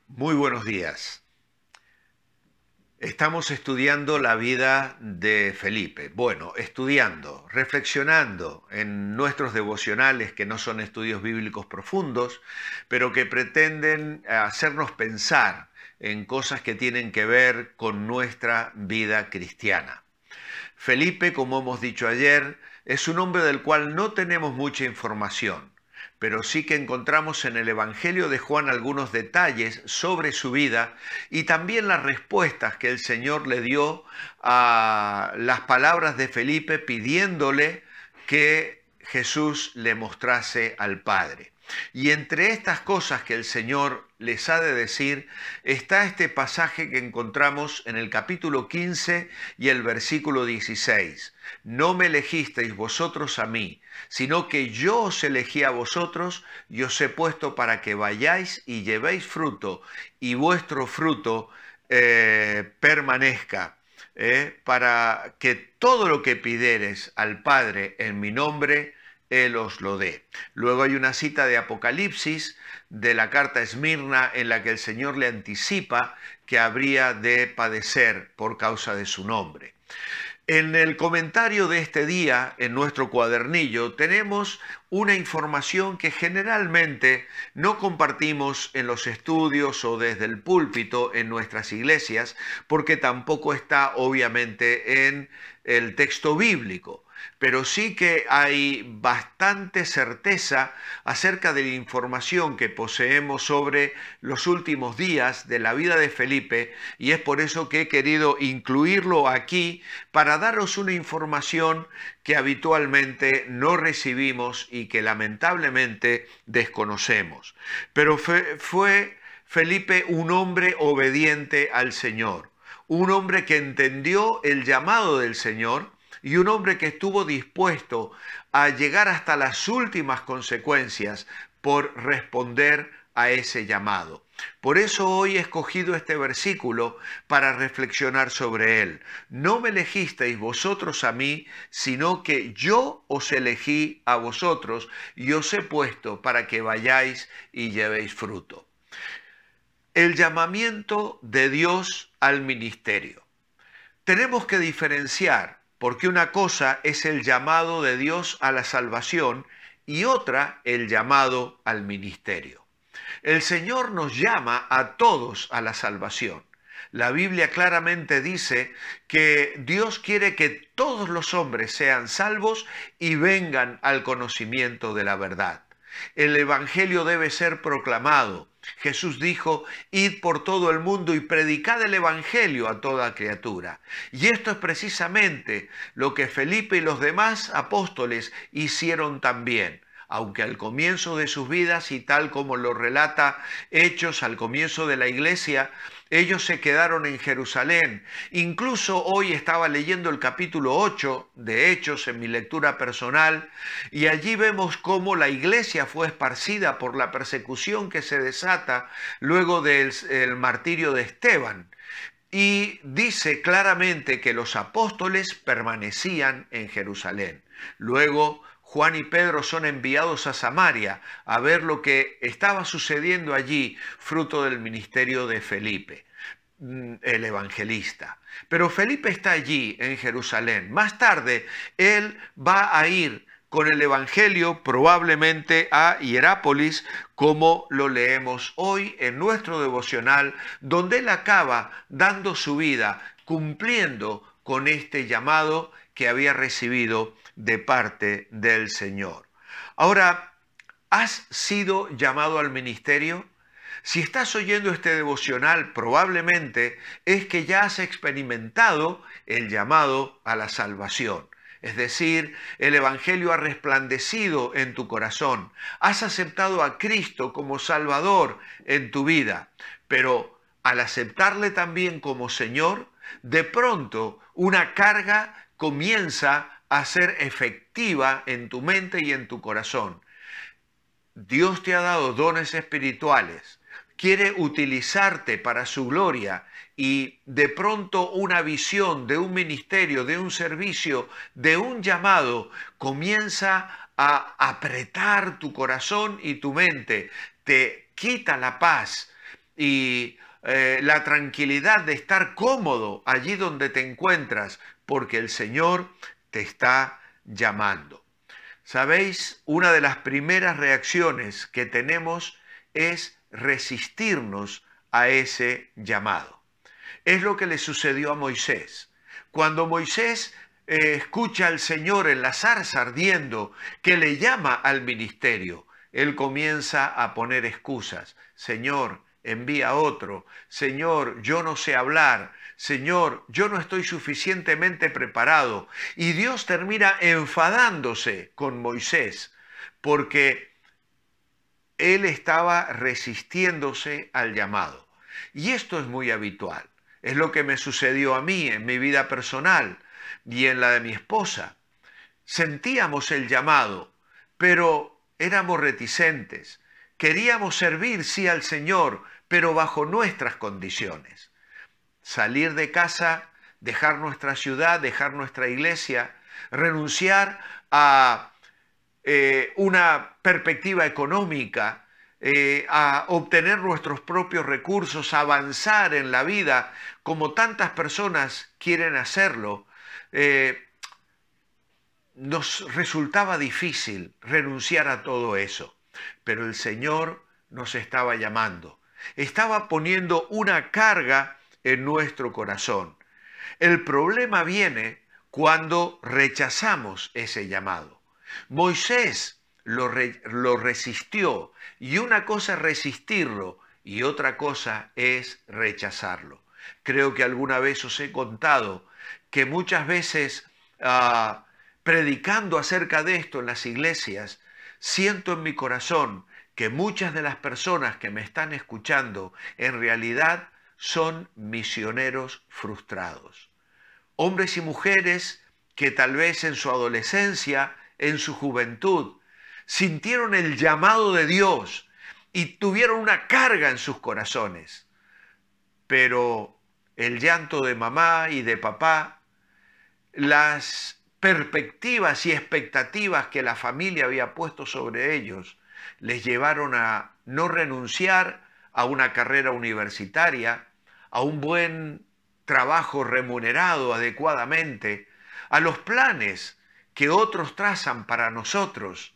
Muy buenos días. Estamos estudiando la vida de Felipe. Bueno, estudiando, reflexionando en nuestros devocionales que no son estudios bíblicos profundos, pero que pretenden hacernos pensar en cosas que tienen que ver con nuestra vida cristiana. Felipe, como hemos dicho ayer, es un hombre del cual no tenemos mucha información, pero sí que encontramos en el Evangelio de Juan algunos detalles sobre su vida y también las respuestas que el Señor le dio a las palabras de Felipe pidiéndole que Jesús le mostrase al Padre. Y entre estas cosas que el Señor les ha de decir está este pasaje que encontramos en el capítulo 15 y el versículo 16. No me elegisteis vosotros a mí, sino que yo os elegí a vosotros y os he puesto para que vayáis y llevéis fruto y vuestro fruto permanezca, para que todo lo que pidiereis al Padre en mi nombre, Él os lo dé. Luego hay una cita de Apocalipsis de la carta a Esmirna en la que el Señor le anticipa que habría de padecer por causa de su nombre. En el comentario de este día, en nuestro cuadernillo, tenemos una información que generalmente no compartimos en los estudios o desde el púlpito en nuestras iglesias, porque tampoco está obviamente en el texto bíblico. Pero sí que hay bastante certeza acerca de la información que poseemos sobre los últimos días de la vida de Felipe, y es por eso que he querido incluirlo aquí para daros una información que habitualmente no recibimos y que lamentablemente desconocemos. Pero fue Felipe un hombre obediente al Señor, un hombre que entendió el llamado del Señor y un hombre que estuvo dispuesto a llegar hasta las últimas consecuencias por responder a ese llamado. Por eso hoy he escogido este versículo para reflexionar sobre él. No me elegisteis vosotros a mí, sino que yo os elegí a vosotros y os he puesto para que vayáis y llevéis fruto. El llamamiento de Dios al ministerio. Tenemos que diferenciar, porque una cosa es el llamado de Dios a la salvación y otra el llamado al ministerio. El Señor nos llama a todos a la salvación. La Biblia claramente dice que Dios quiere que todos los hombres sean salvos y vengan al conocimiento de la verdad. El Evangelio debe ser proclamado. Jesús dijo, id por todo el mundo y predicad el Evangelio a toda criatura. Y esto es precisamente lo que Felipe y los demás apóstoles hicieron también. Aunque al comienzo de sus vidas, y tal como lo relata Hechos al comienzo de la iglesia, ellos se quedaron en Jerusalén. Incluso hoy estaba leyendo el capítulo 8 de Hechos en mi lectura personal, y allí vemos cómo la iglesia fue esparcida por la persecución que se desata luego del martirio de Esteban. Y dice claramente que los apóstoles permanecían en Jerusalén. Luego Juan y Pedro son enviados a Samaria a ver lo que estaba sucediendo allí, fruto del ministerio de Felipe, el evangelista. Pero Felipe está allí en Jerusalén. Más tarde, él va a ir con el evangelio probablemente a Hierápolis, como lo leemos hoy en nuestro devocional, donde él acaba dando su vida, cumpliendo con este llamado que había recibido de parte del Señor. Ahora, ¿has sido llamado al ministerio? Si estás oyendo este devocional, probablemente es que ya has experimentado el llamado a la salvación. Es decir, el Evangelio ha resplandecido en tu corazón. Has aceptado a Cristo como Salvador en tu vida. Pero al aceptarle también como Señor, de pronto una carga comienza a ser efectiva en tu mente y en tu corazón. Dios te ha dado dones espirituales, quiere utilizarte para su gloria y de pronto una visión de un ministerio, de un servicio, de un llamado comienza a apretar tu corazón y tu mente, te quita la paz y la tranquilidad de estar cómodo allí donde te encuentras, porque el Señor te está llamando. ¿Sabéis? Una de las primeras reacciones que tenemos es resistirnos a ese llamado. Es lo que le sucedió a Moisés. Cuando Moisés escucha al Señor en la zarza ardiendo que le llama al ministerio, él comienza a poner excusas. Señor, envía a otro. Señor, yo no sé hablar. Señor, yo no estoy suficientemente preparado. Y Dios termina enfadándose con Moisés porque él estaba resistiéndose al llamado. Y esto es muy habitual. Es lo que me sucedió a mí en mi vida personal y en la de mi esposa. Sentíamos el llamado, pero éramos reticentes. Queríamos servir, sí, al Señor, pero bajo nuestras condiciones. Salir de casa, dejar nuestra ciudad, dejar nuestra iglesia, renunciar a una perspectiva económica, a obtener nuestros propios recursos, a avanzar en la vida, como tantas personas quieren hacerlo, nos resultaba difícil renunciar a todo eso. Pero el Señor nos estaba llamando, estaba poniendo una carga en nuestro corazón. El problema viene cuando rechazamos ese llamado. Moisés lo resistió, y una cosa es resistirlo y otra cosa es rechazarlo. Creo que alguna vez os he contado que muchas veces predicando acerca de esto en las iglesias, siento en mi corazón que muchas de las personas que me están escuchando en realidad son misioneros frustrados. Hombres y mujeres que tal vez en su adolescencia, en su juventud, sintieron el llamado de Dios y tuvieron una carga en sus corazones. Pero el llanto de mamá y de papá, las perspectivas y expectativas que la familia había puesto sobre ellos, les llevaron a no renunciar a una carrera universitaria, a un buen trabajo remunerado adecuadamente, a los planes que otros trazan para nosotros,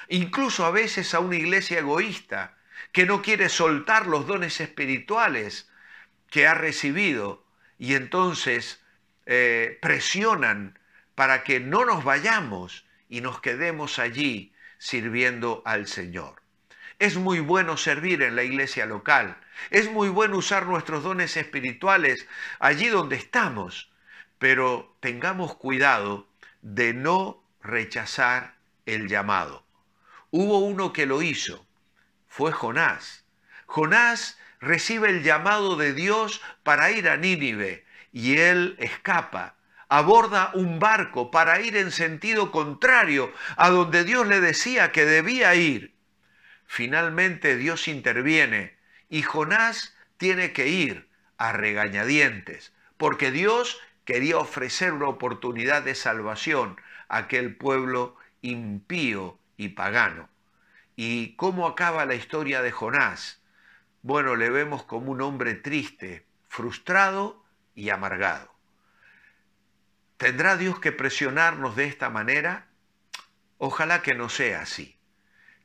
incluso a veces a una iglesia egoísta que no quiere soltar los dones espirituales que ha recibido y entonces presionan para que no nos vayamos y nos quedemos allí sirviendo al Señor. Es muy bueno servir en la iglesia local, es muy bueno usar nuestros dones espirituales allí donde estamos, pero tengamos cuidado de no rechazar el llamado. Hubo uno que lo hizo, fue Jonás. Jonás recibe el llamado de Dios para ir a Nínive y él escapa, aborda un barco para ir en sentido contrario a donde Dios le decía que debía ir. Finalmente Dios interviene y Jonás tiene que ir a regañadientes, porque Dios quería ofrecer una oportunidad de salvación a aquel pueblo impío y pagano. ¿Y cómo acaba la historia de Jonás? Bueno, le vemos como un hombre triste, frustrado y amargado. ¿Tendrá Dios que presionarnos de esta manera? Ojalá que no sea así.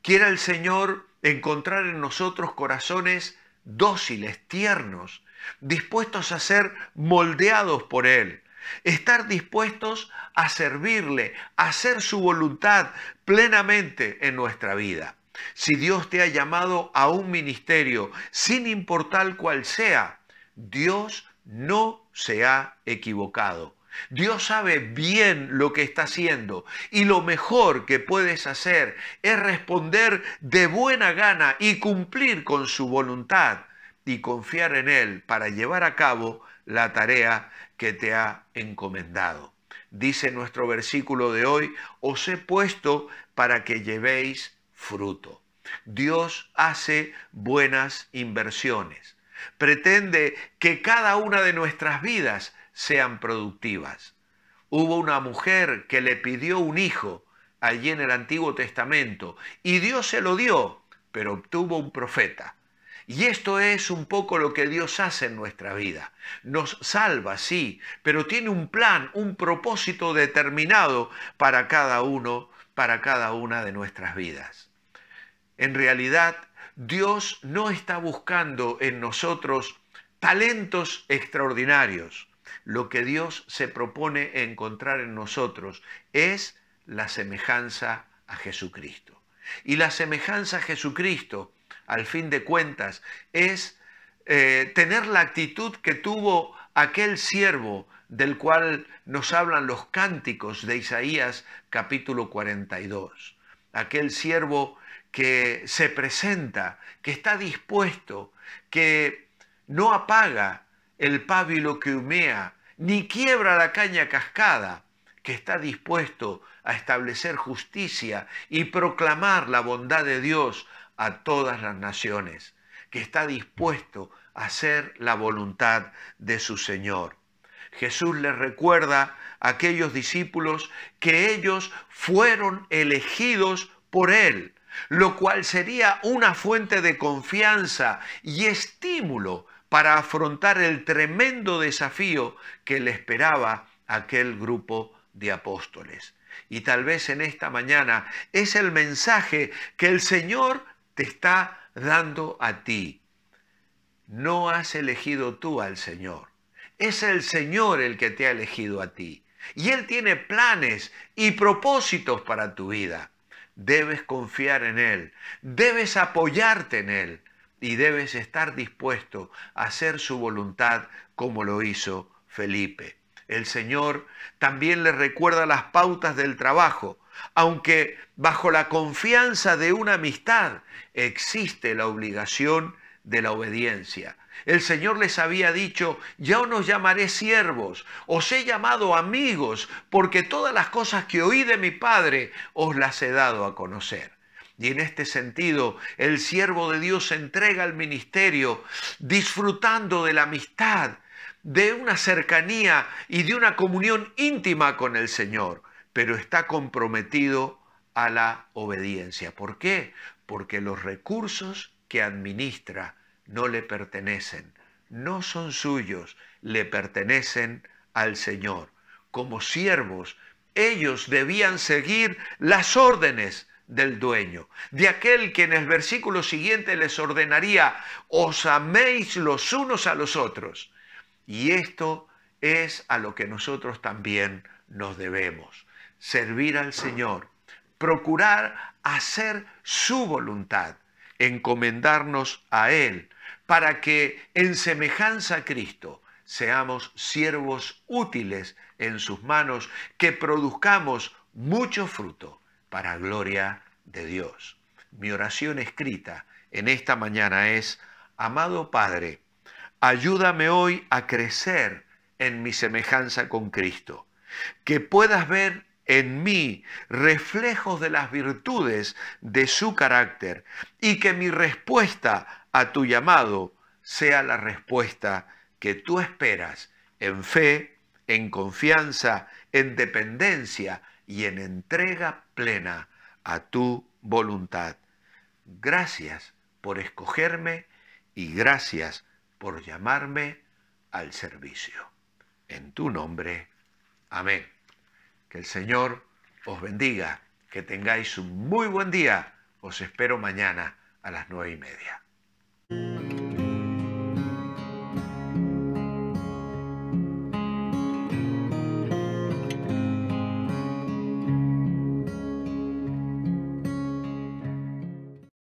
Quiera el Señor encontrar en nosotros corazones dóciles, tiernos, dispuestos a ser moldeados por Él, estar dispuestos a servirle, a hacer su voluntad plenamente en nuestra vida. Si Dios te ha llamado a un ministerio, sin importar cuál sea, Dios no se ha equivocado. Dios sabe bien lo que está haciendo y lo mejor que puedes hacer es responder de buena gana y cumplir con su voluntad y confiar en Él para llevar a cabo la tarea que te ha encomendado. Dice nuestro versículo de hoy, os he puesto para que llevéis fruto. Dios hace buenas inversiones. Pretende que cada una de nuestras vidas sean productivas. Hubo una mujer que le pidió un hijo allí en el Antiguo Testamento y Dios se lo dio, pero obtuvo un profeta. Y esto es un poco lo que Dios hace en nuestra vida. Nos salva, sí, pero tiene un plan, un propósito determinado para cada uno, para cada una de nuestras vidas. En realidad, Dios no está buscando en nosotros talentos extraordinarios. Lo que Dios se propone encontrar en nosotros es la semejanza a Jesucristo. Y la semejanza a Jesucristo, al fin de cuentas, es tener la actitud que tuvo aquel siervo del cual nos hablan los cánticos de Isaías capítulo 42. Aquel siervo que se presenta, que está dispuesto, que no apaga el pábilo que humea, ni quiebra la caña cascada, que está dispuesto a establecer justicia y proclamar la bondad de Dios a todas las naciones, que está dispuesto a hacer la voluntad de su Señor. Jesús les recuerda a aquellos discípulos que ellos fueron elegidos por Él, lo cual sería una fuente de confianza y estímulo para afrontar el tremendo desafío que le esperaba a aquel grupo de apóstoles. Y tal vez en esta mañana es el mensaje que el Señor te está dando a ti. No has elegido tú al Señor. Es el Señor el que te ha elegido a ti. Y Él tiene planes y propósitos para tu vida. Debes confiar en Él, debes apoyarte en Él y debes estar dispuesto a hacer su voluntad como lo hizo Felipe. El Señor también le recuerda las pautas del trabajo, aunque bajo la confianza de una amistad existe la obligación de la obediencia. El Señor les había dicho, ya no os llamaré siervos, os he llamado amigos, porque todas las cosas que oí de mi Padre os las he dado a conocer. Y en este sentido, el siervo de Dios se entrega al ministerio, disfrutando de la amistad, de una cercanía y de una comunión íntima con el Señor, pero está comprometido a la obediencia. ¿Por qué? Porque los recursos que administra no le pertenecen, no son suyos, le pertenecen al Señor. Como siervos, ellos debían seguir las órdenes del dueño, de aquel que en el versículo siguiente les ordenaría, os améis los unos a los otros. Y esto es a lo que nosotros también nos debemos, servir al Señor, procurar hacer su voluntad, encomendarnos a Él, para que en semejanza a Cristo seamos siervos útiles en sus manos, que produzcamos mucho fruto para gloria de Dios. Mi oración escrita en esta mañana es, amado Padre, ayúdame hoy a crecer en mi semejanza con Cristo, que puedas ver en mí reflejos de las virtudes de su carácter y que mi respuesta a tu llamado sea la respuesta que tú esperas en fe, en confianza, en dependencia y en entrega plena a tu voluntad. Gracias por escogerme y gracias por llamarme al servicio. En tu nombre, amén. Que el Señor os bendiga, que tengáis un muy buen día. Os espero mañana a las 9:30.